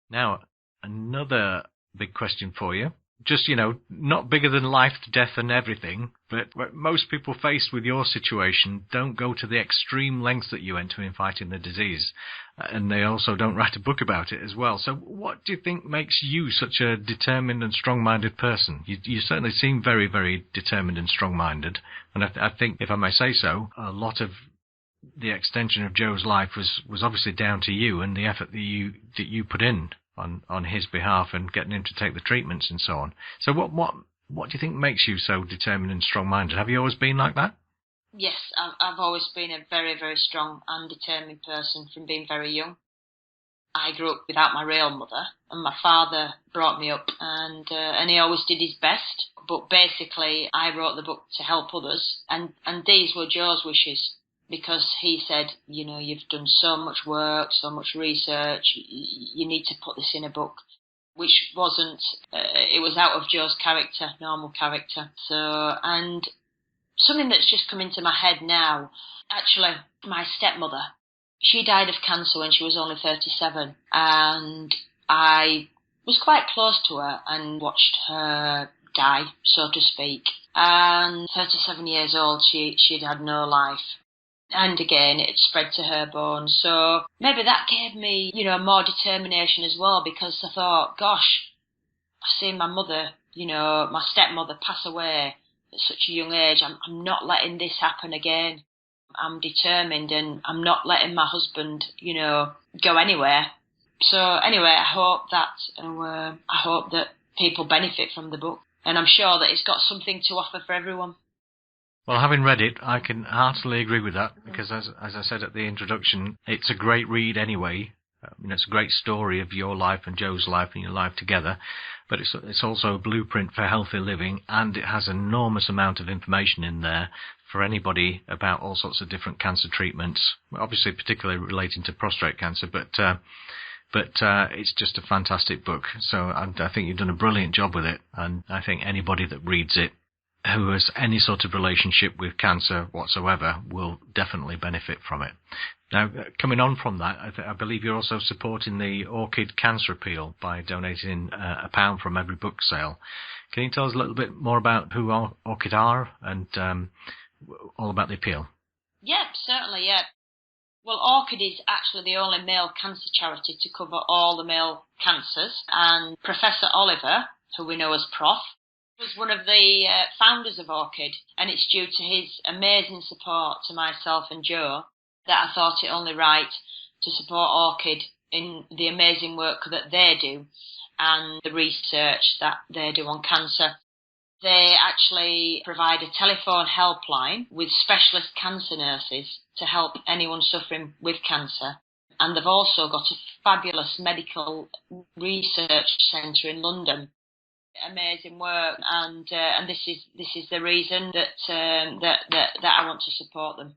Now, another big question for you. Just, not bigger than life, death, and everything, but most people faced with your situation don't go to the extreme lengths that you went to in fighting the disease. And they also don't write a book about it as well. So what do you think makes you such a determined and strong-minded person? You certainly seem very, very determined and strong-minded. And I think, if I may say so, a lot of the extension of Joe's life was obviously down to you and the effort that you put in on his behalf and getting him to take the treatments and so on. So what do you think makes you so determined and strong-minded? Have you always been like that? Yes, I've always been a very, very strong and determined person from being very young. I grew up without my real mother, and my father brought me up, and he always did his best. But basically, I wrote the book to help others, and these were Joe's wishes. Because he said, you've done so much work, so much research, you need to put this in a book, which wasn't, it was out of Joe's character, normal character. So, and something that's just come into my head now, actually, my stepmother, she died of cancer when she was only 37, and I was quite close to her and watched her die, so to speak. And 37 years old, she'd had no life. And again, it spread to her bones. So maybe that gave me, more determination as well, because I thought, gosh, I've seen my mother, my stepmother pass away at such a young age. I'm not letting this happen again. I'm determined, and I'm not letting my husband, go anywhere. So anyway, I hope that people benefit from the book. And I'm sure that it's got something to offer for everyone. Well, having read it, I can heartily agree with that, because as I said at the introduction, it's a great read anyway. It's a great story of your life and Joe's life and your life together, but it's also a blueprint for healthy living, and it has an enormous amount of information in there for anybody about all sorts of different cancer treatments, obviously particularly relating to prostate cancer, but it's just a fantastic book. So I think you've done a brilliant job with it, and I think anybody that reads it who has any sort of relationship with cancer whatsoever will definitely benefit from it. Now, coming on from that, I believe you're also supporting the Orchid Cancer Appeal by donating £1 from every book sale. Can you tell us a little bit more about who Orchid are and all about the appeal? Yeah, certainly, yeah. Well, Orchid is actually the only male cancer charity to cover all the male cancers, and Professor Oliver, who we know as Prof, was one of the founders of Orchid, and it's due to his amazing support to myself and Joe that I thought it only right to support Orchid in the amazing work that they do and the research that they do on cancer. They actually provide a telephone helpline with specialist cancer nurses to help anyone suffering with cancer. And they've also got a fabulous medical research centre in London. Amazing work, and this is the reason that I want to support them.